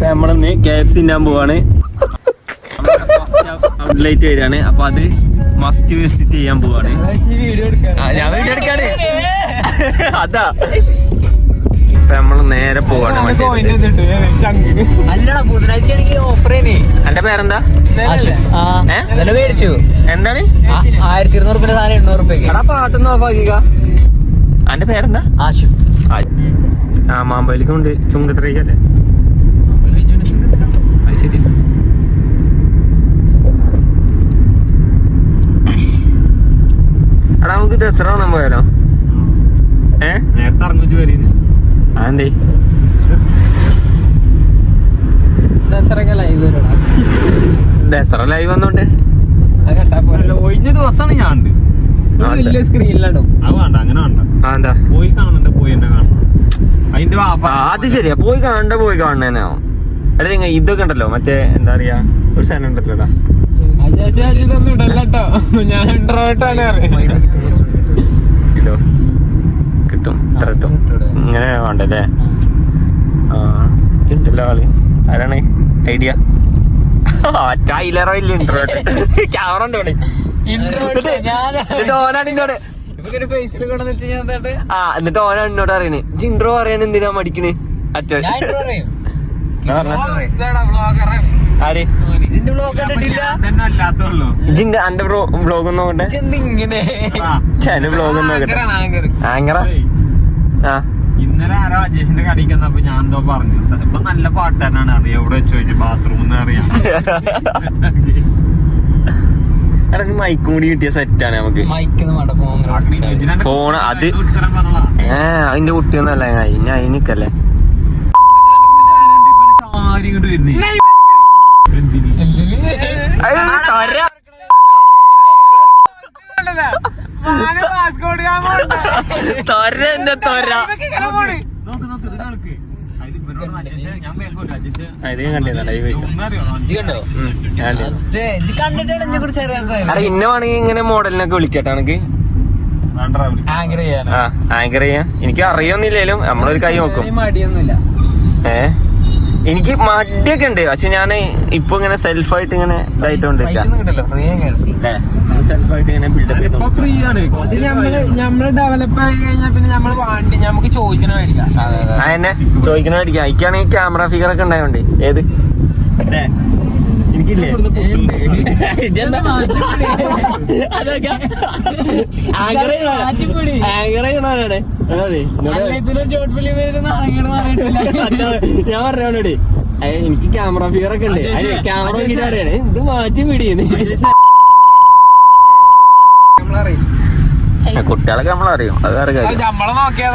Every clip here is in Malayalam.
നമ്മളിന്ന് KFC തിന്നാൻ പോവാണ്. ഔട്ട്ലെറ്റ് വരികയാണ്. അപ്പൊ അത് മസ്റ്റ് വിസിറ്റ് ചെയ്യാൻ പോവാണ്. ഞാൻ വീഡിയോ എടുക്കാണ്. അതാ ഇപ്പൊ നമ്മള് നേരെ പോവാണ്. എന്റെ പേരെന്താ? മേടിച്ചു. എന്താണ്? 1200 സാധനം 800 എടാ പാട്ടൊന്നും ഓഫാക്കിക്ക. എന്റെ പേരെന്താ? ആശു. ആ മാമ്പലിക്കുണ്ട് ചുങ്കത്രയ്ക്കല്ലേ? അത് ശരി. എടാ നമുക്ക് ദസറ കാണാൻ പോയാലോ? നേരത്തെ ഇറങ്ങിച്ചു വരുന്നു. അതെന്തേ? ദസറ ലൈവ് വന്നോണ്ട് ഒഴിഞ്ഞ ദിവസമാണ് ഞാൻ വലിയ സ്ക്രീനിലാണോ? അത് വേണ്ട, അങ്ങനെ വേണ്ട. എന്താ പോയി കാണണ്ട, പോയി എന്നെ കാണണം. അതിന്റെ അത് ശരിയാ, പോയി കാണണേനോ. എടാ നിങ്ങൾ ഇതൊക്കെ ഉണ്ടല്ലോ, മറ്റേ എന്താ പറയാ ഒരു സാധനം ഉണ്ടല്ലോടാ, ഇതോ കിട്ടും ഇത്ര കിട്ടും ഇങ്ങനെ വേണ്ടല്ലേ? ആ ഉണ്ടല്ലോ ആള്. ആരാണ് ഐഡിയ? ടൈലറോ ഇല്ല ഇൻട്രോട്ട് ക്യാമറ ഉണ്ടോ? ഓനാണ് ഇന്നോട് എന്നിട്ട് ഓനാണ് എന്നോട് പറയണേ ഇൻട്രോ പറയാൻ എന്തിനാ മടിക്കണ്? അച്ഛൻ ആര് ഇജിന്റെ അന്റെ ബ്ലോഗ് ഒന്ന് നോക്കട്ടെ. എന്റെ ബ്ലോഗ് ഒന്ന് നോക്കട്ടെ. ആങ്കറ. ആ ഇന്നലെ ആരോ അജേഷിന്റെ കടയ്ക്ക് വന്നപ്പോ ഞാൻ എന്തോ പറഞ്ഞു, ഇപ്പൊ നല്ല പാട്ട് തന്നെയാണ്. അറിയാം എവിടെ ചോദിച്ചു, ബാത്റൂം അറിയാം. മൈക്കും കൂടി കിട്ടിയ സെറ്റാണ് നമുക്ക്. ഫോൺ അത് അതിന്റെ കുട്ടിയൊന്നല്ല, അതിനൊക്കല്ലേ ഇന്ന വേണമെങ്കിൽ ഇങ്ങനെ മോഡലിനൊക്കെ വിളിക്കട്ടെ എനിക്ക്. ആങ്കർ ചെയ്യാൻ എനിക്ക് അറിയൊന്നുമില്ലേലും നമ്മളൊരു കൈ നോക്കും. എനിക്ക് മടിയൊക്കെ ഉണ്ട്, പക്ഷെ ഞാൻ ഇപ്പൊ ഇങ്ങനെ സെൽഫായിട്ട് ഇങ്ങനെ ഇതായിട്ടോണ്ടിരിക്ക. സെൽഫായിട്ട് ഇങ്ങനെ ബിൽഡപ്പ് അതന്നെ ചോദിക്കണ മേടിക്കാം. എനിക്കാണെങ്കിൽ ക്യാമറ ഫിഗർ ഒക്കെ ഉണ്ടായോണ്ട്. ഏത് എനിക്കില്ലേ? ഞാൻ പറഞ്ഞോടെ എനിക്ക് ക്യാമറ ഫിഗർ ഒക്കെ ഉണ്ട്. ക്യാമറ നോക്കിട്ട് അറിയണേ ഇത് മാറ്റി പിടിയെന്ന്. കുട്ടികളൊക്കെ നമ്മളറിയും, അത് വേറെ കാര്യം. നമ്മളെ നോക്കിയാ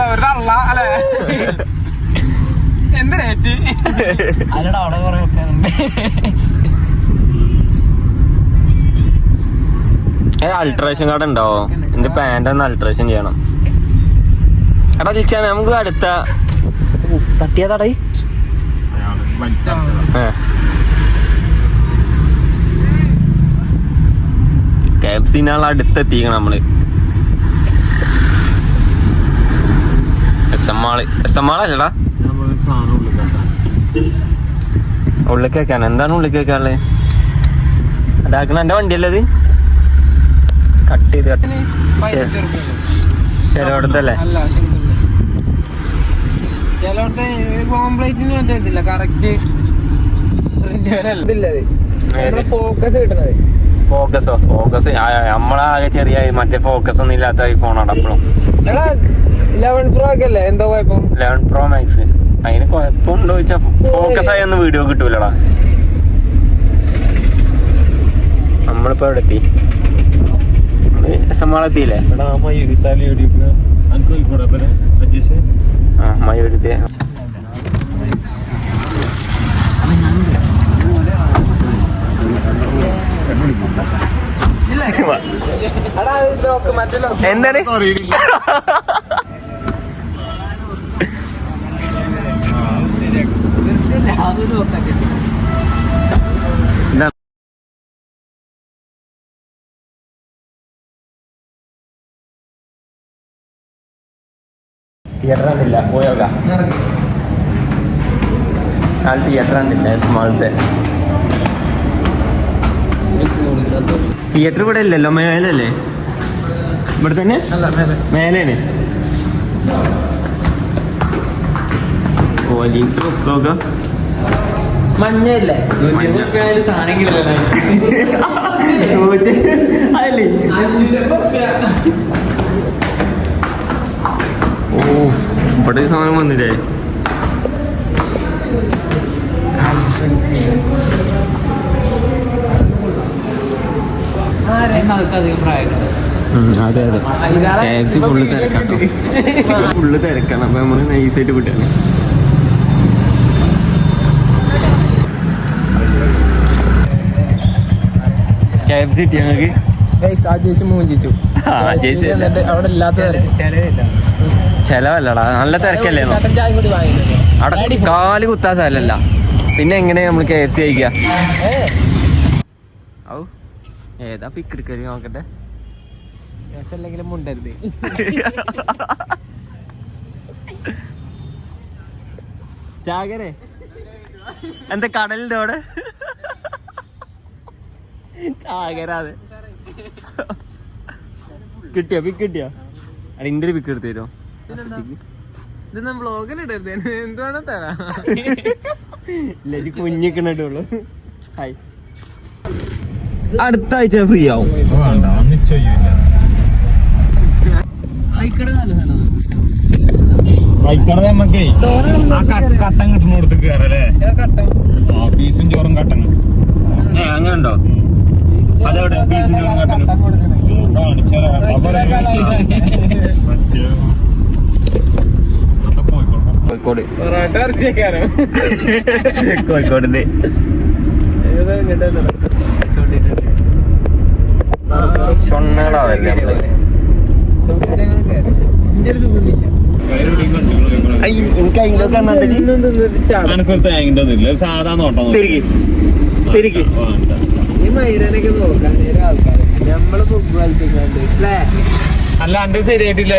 അൾട്രേഷൻ കാർഡ് ഉണ്ടോ? എന്റെ പാന്റ് ഒന്ന് അൾട്രേഷൻ ചെയ്യണം. എടാ തിരിച്ചാണ് നമുക്ക് അടുത്ത തട്ടിയതാടേ. KFC-നാൾ അടുത്തെത്തിക്കണം നമ്മള്. SM അല്ലടാ, ഉള്ളിലേക്കാണ്. എന്താണ് ഉള്ളിലേക്കാളെ അതാക്കണ? എന്റെ വണ്ടിയല്ലേ അത്? കട്ട് ചെയ്ത് ചിലവിടത്തല്ലേ? ഫോക്കസ് നമ്മളാകെ ചെറിയ മറ്റേ ഫോക്കസ് ഒന്നും ഇല്ലാത്ത ഐഫോണാണ് അപ്പോഴും. 11 Pro ഒക്കെ അല്ലേ? എന്തോ കുഴപ്പം? 11 Pro Max അതിന് കുഴപ്പമുണ്ടോ ചോദിച്ചാ ഫോക്കസ് ആയി ഒന്നും വീഡിയോ കിട്ടൂലടാ. നമ്മളിപ്പോ എവിടെ എത്തി? എത്തിയില്ലേ? ആ മയൂരത്തെ. എന്താണ് തിയേറ്ററില്ല പോയോക്ക. ആ തിയേറ്റർ കണ്ടില്ലേ സ്മാളത്തെ തിയേറ്റർ ഇവിടെ ഇല്ലല്ലോ, മേലല്ലേ? ഇവിടെ തന്നെ മേലാണ്. വലിയ ഡ്രസ്സൊക്കെ മഞ്ഞല്ലേ സാധനം കിട്ടില്ല. അതല്ലേ ഓ ഇവിടെ സാധനം വന്നില്ലേ? അതെ അതെ KFC ഫുള്ള് തിരക്കാട്ടോ, ഫുള്ള് തിരക്കാണ്. അപ്പൊ നമ്മള് നൈസായിട്ട് വിട്ടാണ്. KFC കിട്ടി ഞങ്ങൾക്ക്. അവിടെ ഇല്ലാത്ത ചെലവല്ലടാ, നല്ല തിരക്കല്ലേ? അവിടെ കാല് കുത്താൻ സ്ഥലല്ല, പിന്നെ എങ്ങനെ നമ്മള് KFC കഴിക്കുക? ഔ ഏതാ പിക്ക് എടുക്കരുത് നോക്കട്ടെ. മുണ്ടരുത്. ചാകരെ എന്താ കടലിന്റെ അവിടെ ചാകരാതെ കിട്ടിയോ? പിക്ക് കിട്ടിയോ? അടി ഇന്റെ ഒരു പിക്ക് എടുത്തു തരുമോ? ഇതൊന്നും ബ്ലോഗിലിടരുത്, എന്തുവേണം തരാ. ഇല്ല കുഞ്ഞിക്കണുള്ളൂ. ഹായ്, അടുത്ത ആഴ്ച ഫ്രീ ആവും. നമുക്കേ കട്ടൻ കിട്ടുന്നോടത്ത് കേറല്ലേ? പീസും ചോറും കട്ടൻ അങ്ങനെ ഉണ്ടോ? അതെവിടെ പീസും ചോറും കട്ടൻ? കോഴിക്കോട്. കോഴിക്കോട് ചൊണ്ണകളാവല്ലേ നമ്മള്. എനിക്ക് അതിലൊക്കെ സാധാ നോട്ടം തിരികെ തിരികെ ഈ മൈരനൊക്കെ നോക്കാൻ ആൾക്കാര് നമ്മള് ഫുട്ബോൾ അല്ല അന്റെ ശരിയായിട്ടില്ല.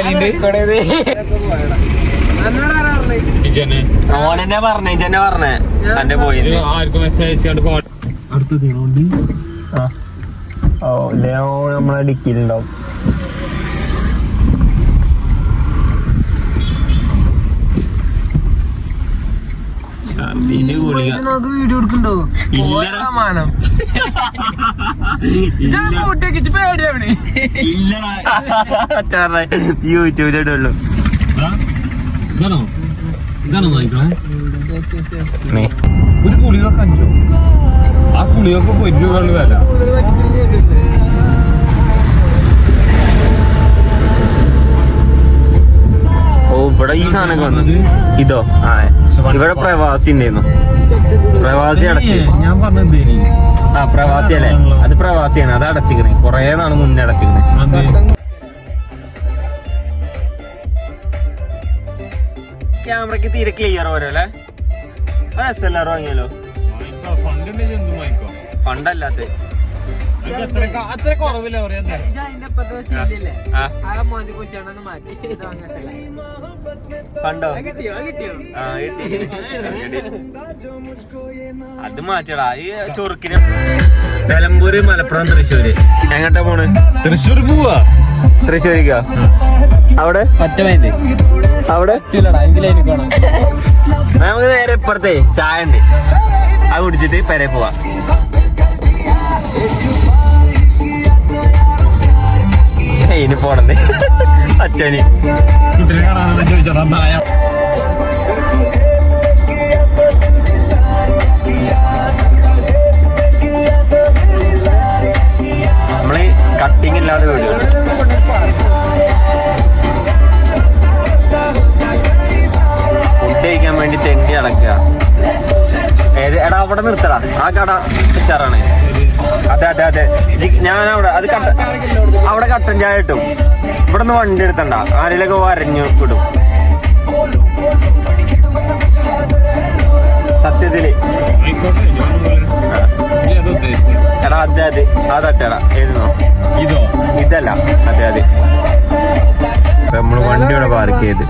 ഓനെന്നെ പറഞ്ഞേ, ഇജന്നെ പറഞ്ഞേ എന്റെ പോയി. ആർക്കും മെസ്സേജ് അയച്ചുകൊണ്ട് അടുത്തത് ഓ ലെയോ നമ്മളെ ഡിക്കിയിലുണ്ടാവും. വീഡിയോ എടുക്കണ്ടോ? യൂട്യൂബിലോട്ടുള്ളൂ. ഒരു പുളിയൊക്കെ 5 രൂപ. ആ പുളിയൊക്കെ 1 രൂപ വില. ഓ ഇവിടെ ഈ സാധനം വന്നത് ഇതോ? ആ ഇവിടെ പ്രവാസി ഉണ്ടായിരുന്നു. പ്രവാസി അടച്ച്. ഞാൻ പറഞ്ഞത് ആ പ്രവാസി അല്ലേ? അത് പ്രവാസിയാണ്, അത് അടച്ചിക്കണേ. കൊറേ നാള് മുന്നേ അടച്ചിക്കണേ. ക്യാമറക്ക് തീരെ ക്ലിയർ പോരല്ലേ? SLR വാങ്ങിയാലോ? ഫണ്ടല്ലാത്ത അത്ര കുറവില്ല പറയാ. കണ്ടോ? അത് മാറ്റടാ. ഈ ചൊറുക്കിന് നിലമ്പൂര്, മലപ്പുറം, തൃശ്ശൂര്. എങ്ങോട്ടാ പോണ്? തൃശ്ശൂർ പോവാ. തൃശ്ശൂരിക്കാ? അവിടെ അവിടെ നമുക്ക് നേരെ ഇപ്പുറത്തെ ചായ ഉണ്ട്, അത് കുടിച്ചിട്ട് പെരെ പോവാ. ഇനി പോണെന്ന് അച്ഛന് കുട്ടിനെ കാണാൻ ചോദിച്ചോടാ. നമ്മള് കട്ടിങ് ഇല്ലാതെ വീഡിയോ ഫുഡ് കഴിക്കാൻ വേണ്ടി തെണ്ടി അടക്കുക. എടാ അവിടെ നിർത്തടാ, ആ കട സ്റ്റാറാണ്. അതെ അതെ അതെ, ഞാൻ അവിടെ അത് അവിടെ കട്ടൻ ചായ കിട്ടും. ഇവിടെ നിന്ന് വണ്ടി എടുത്തണ്ട, ആരെങ്കിലൊക്കെ വരഞ്ഞു വിടും. സത്യത്തില് എടാ അതെ അതെ അതട്ടേടാ. ഏതെന്നോ? ഇതോ? ഇതല്ല, അതെ അതെ. നമ്മള് വണ്ടി ഇവിടെ പാർക്ക് ചെയ്ത്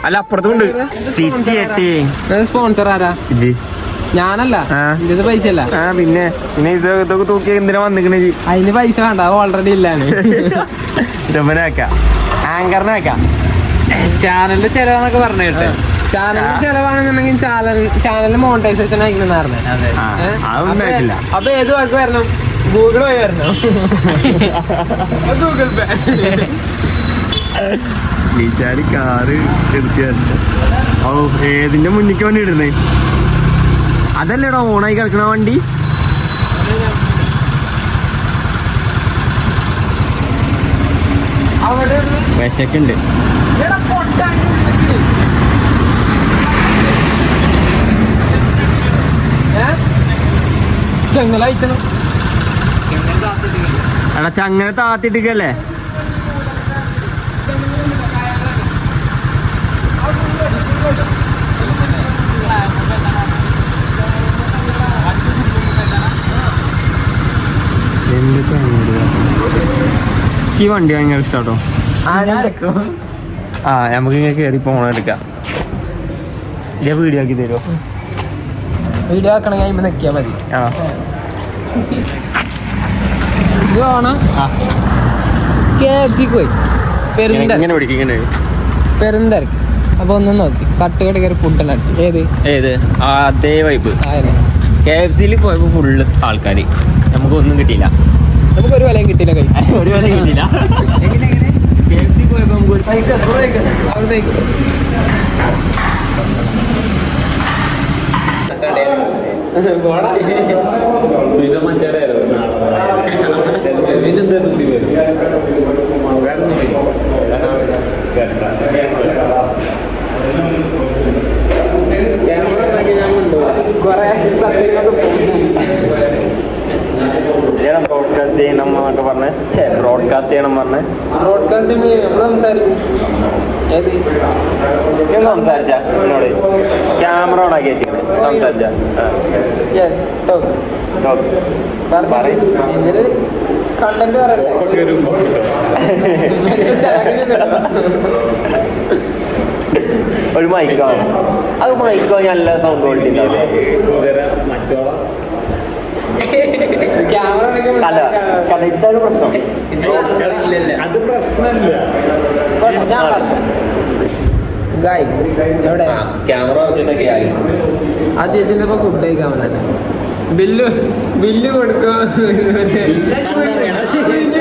അല്ല അപ്പുറത്തുണ്ട് സിറ്റി 8 സ്പോൺസർ ആരാ? ഇജ്ജ്. ഞാനല്ല, ആ. ഇത് പൈസ അല്ല. പിന്നെ ഇതൊക്കെ തൂക്കി എന്തിനാ വന്നിക്കണേ അതിന് പൈസ വേണ്ട, ഓൾറെഡി ഇല്ലാണ്. ഇതവനാക്കാം ആങ്കറിനാക്കാം. ചാനലിന്റെ ചെലവെന്നൊക്കെ പറഞ്ഞു കേട്ടെ. ചാനലിന്റെ ചെലവാണെന്നുണ്ടെങ്കിൽ ചാനലിന് മോണിറ്റൈസേഷൻ അയക്കുന്ന അതൊന്നും ആയിട്ടില്ല. അപ്പൊ ഏത് വാക്ക് വരണം? ഗൂഗിൾ വഴി വരണം. ഗൂഗിൾ പേ. ഈശാരി കാറ് എടുത്തിട്ടുണ്ട്. ഓ ഏതിന്റെ മുന്നിക്ക് വേണ്ടി ഇടുന്നേ? അതല്ലേടാ ഓണായി കിടക്കണ വണ്ടി. അവിടെ വിശക്കുണ്ട്. ചെങ്ങല അയച്ചണം. എടാ ചങ്ങനെ താത്തിട്ടിക്കല്ലേ? ഈ വണ്ടി ഭയങ്കര ഇഷ്ടാട്ടോ. ആ നമുക്ക് ഇങ്ങനെ കേറി പോണ എടുക്കാം. ഇതേ വീഡിയോ ആക്കി തരുമോ? വീഡിയോ ആക്കണമെങ്കിൽ അതിന് നിൽക്കിയാൽ മതി. ആ ഇത് ഓണം KFC പോയി ഇങ്ങനെ പിടിക്കും ഇങ്ങനെ. പെരുന്തരക്ക്. അപ്പൊ ഒന്നും നോക്കി തട്ടുകട കയറി ഫുഡെല്ലാം അടിച്ചു. ഏത് അതേ വൈബ്. ആയിരുന്നു. KFC പോയപ്പോ ഫുള്ള് ആൾക്കാര്, നമുക്കൊന്നും കിട്ടിയില്ല. നമുക്ക് ഒരു വിലയും കിട്ടിയില്ല. കൈ ഒരു വില കിട്ടിയില്ല. KFC പോയപ്പോ നമുക്ക് ഒരു പൈസ അവിടേക്ക് കൊറേ ബ്രോഡ്കാസ്റ്റ് ചെയ്യണം എന്നൊക്കെ പറഞ്ഞ് ബ്രോഡ്കാസ്റ്റ് ചെയ്യണം പറഞ്ഞ് ബ്രോഡ്കാസ്റ്റ് നമ്മൾ സംസാരിക്കും. സംസാരിച്ച എന്നോട് ക്യാമറ ഓണാക്കി വെച്ചിട്ട് സംസാരിച്ച കണ്ടന്റ് പറയട്ടെ. ഒരു മൈക്കോ, അത് മൈക്കോ നല്ല സൗണ്ട് ക്വാളിറ്റി ഉണ്ടാവില്ലേ? ക്യാമറ അല്ല ഇതാണ് പ്രശ്നം. അത് പ്രശ്നമല്ല. എവിടെ ക്യാമറ വെച്ചിട്ടൊക്കെ ആ ചേച്ചിന്റെ ഇപ്പൊ ഫുഡ് കഴിക്കാൻ വന്നെ. ബില്ല് കൊടുക്കോ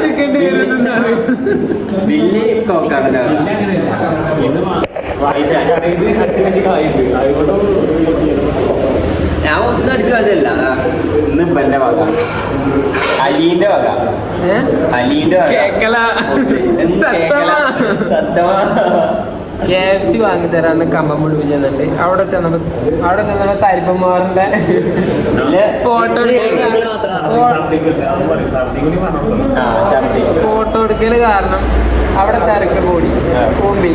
നിൽക്കേണ്ടി വരുന്ന ബില്ലി കോക്കാണല്ലോ. ഞാൻ ഒന്നും അടിച്ചു കളഞ്ഞല്ല. ഇന്ന് ഇപ്പൊ എന്റെ വക, അലീന്റെ വക, അലീന്റെ വക. സത്യമാ KFC വാങ്ങിത്തരാന്ന് കമ്പം പിടിപ്പിച്ചിട്ടുണ്ട്. അവിടെ ചെന്നപ്പോ തരിപ്പന്മാറിന്റെ ഫോട്ടോ എടുക്കല് കാരണം അവിടെ തിരക്ക് കൂടി കൂമ്പി.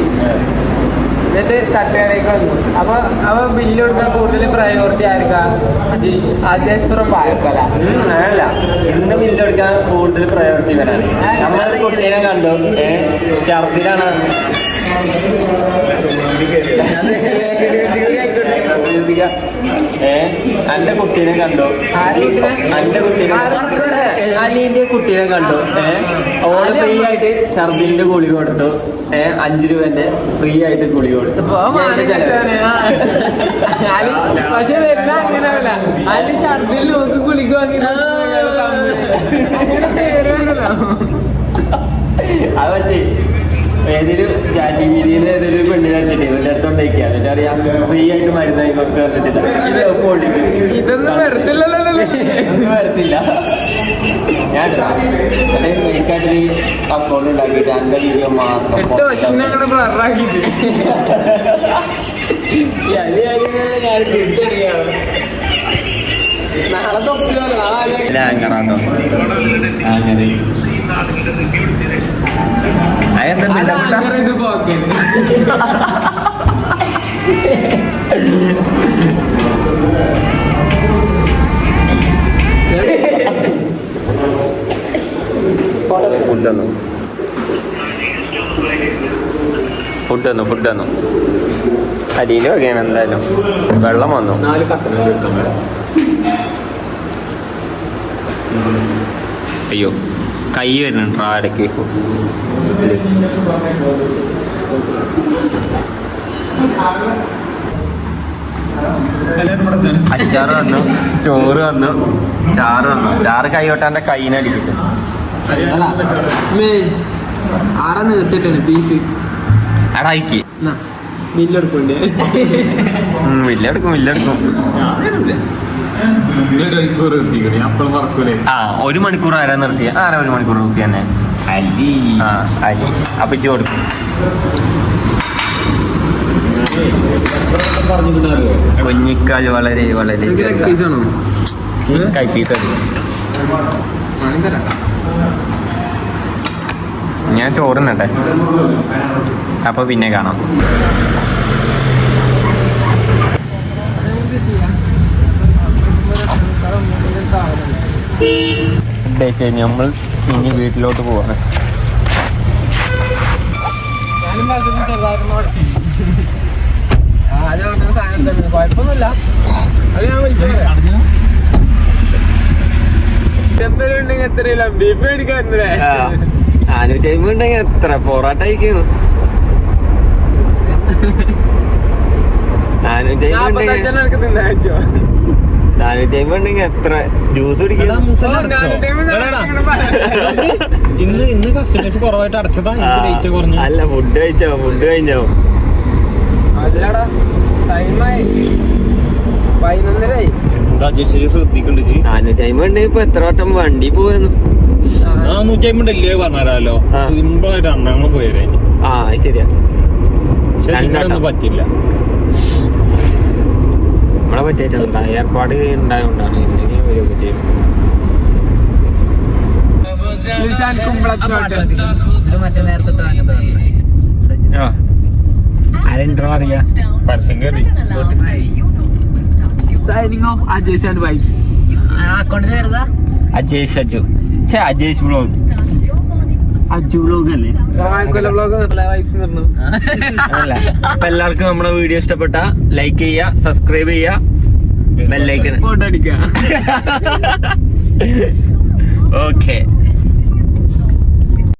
എന്നിട്ട് തട്ടുകടയ്ക്ക് വന്നു. അപ്പൊ ബില്ല് കൊടുക്കാൻ കൂടുതൽ പ്രയോറിറ്റി ആയിരിക്കാം അജേശ്വരം വാഴക്കല. അല്ല, ഇന്ന് ബില്ല് എടുക്കാൻ കൂടുതൽ പ്രയോറിറ്റി വരാണ്. നമ്മളൊരു കുട്ടീനെ കണ്ടു, ഛർദിലാണ്. എന്റെ കുട്ടീനെ കണ്ടു, അലീന്റെ കുട്ടീനെ കണ്ടു. ഓള് ഫ്രീ ആയിട്ട് ഛർദിലിന്റെ ഗുളിക കൊടുത്തു. 5 രൂപന്റെ ഫ്രീ ആയിട്ട് ഗുളിക കൊടുത്തു. പക്ഷെ വരുന്ന അങ്ങനെയല്ല. അതിന് ഛർദിൽ നോക്കി ഗുളിക വാങ്ങി അത് പറ്റി ഏതൊരു ജാതി വീതിയിൽ ഏതൊരു പെണ്ണിനടുത്തിട്ട് ഇവരുടെ അടുത്തോണ്ടേക്കുക. എന്നിട്ട് അറിയാം ഫ്രീ ആയിട്ട് മരുന്നായി കൊടുത്ത് പറഞ്ഞിട്ട് ഇതൊന്നും വരത്തില്ലല്ലോ. ഒന്നും വരത്തില്ല. ഞാൻ എനിക്കായിട്ടൊരു അക്കൗണ്ട് ഉണ്ടാക്കിയിട്ട് എന്റെ വീഡിയോ മാത്രം 8 വർഷം ഞങ്ങളുടെ ബ്ലറാക്കിട്ട് ഞാൻ തിരിച്ചറിയാണ്. നാളെ തൊപ്പിലോ നാളെ ആങ്കറാട്ടോ. അങ്ങനെ ഇത് പോക്കെ ഫുഡ് ഫുഡ് വന്നു അരിയിൽ വകയാണ് എന്തായാലും. വെള്ളം വന്നു. 4 കട്ടൻ എടുക്കാൻ വരാം. അയ്യോ കൈ വരുന്നുണ്ടോ ഇടയ്ക്ക്. അച്ചാറ് വന്നു, ചോറ് വന്നു, ചാറ് വന്നു. ചാറ് കൈയോട്ടാൻ്റെ കൈനടിക്കിട്ട് ആറാ നീർച്ചിട്ടാണ് പീസ് അടായിക്ക് ബില്ലെടുക്കണ്ടേ. വില്ലെടുക്കും. ആ 1 മണിക്കൂർ ആരാ നിർത്തിയ? 1 മണിക്കൂർ നിർത്തി തന്നെ അലി. അപ്പൊ ഇജ്ജ് കൊടുക്കും. കുഞ്ഞിക്കാൽ വളരെ വളരെ പീസാണോ കൈ പീസ്. ഞാൻ ചോറുന്നട്ടെ, അപ്പൊ പിന്നെ കാണാം. നമ്മൾ ഇനി വീട്ടിലോട്ട് പോവാണ്. കുഴപ്പമൊന്നുമില്ല. അത് ഞാൻ വിളിച്ചത് ചെമ്പലുണ്ടെങ്കിൽ എത്രയില്ല ബീഫ് മേടിക്കാറുണ്ടല്ലേ. 450 ഉണ്ടെങ്കിൽ എത്ര പൊറോട്ട കഴിക്കുന്നു. 450 ഉണ്ടെങ്കിൽ എത്ര ജ്യൂസ് കുടിക്കുന്നു. ഇന്ന് കസ്റ്റമേഴ്സ് കുറവായിട്ട് അടച്ചതാ. അല്ല ഫുഡ് കഴിഞ്ഞോ. അല്ലടാ ടൈമായി 11:30. ശ്രദ്ധിക്കണ്ട്. 450 ഉണ്ടെങ്കിൽ ഇപ്പൊ എത്ര വട്ടം വണ്ടി പോയെന്നു. 150 ഡെല്ലി പറഞ്ഞാലോ. സിമ്പിൾ ആയിട്ട് അന്നങ്ങൾ പോയതേ. ശരിയാ. ഒന്നും പറ്റില്ല. നമ്മളെ പറ്റിയിട്ടുണ്ട്. ഏർപ്പാട് ഉണ്ടായോണ്ടാണ്. ഇല്ലെങ്കിൽ വരികയൊക്കെ ചെയ്യും. മറ്റേ നേരത്തെ അറിയാം. പരസ്യം കയറി. Signing off Ajesh and wife. അക്കൗണ്ടിൽ വരുന്നതാ അജേഷ് വ്ളോഗ്. അജു വ്ളോഗ് അല്ലേ? അല്ല. അപ്പൊ എല്ലാവർക്കും നമ്മുടെ വീഡിയോ ഇഷ്ടപ്പെട്ട ലൈക്ക് ചെയ്യുക, സബ്സ്ക്രൈബ് ചെയ്യുക, ബെല്ലൈക്കൺ ഫോട്ടോ അടിക്കുക. ഓക്കെ.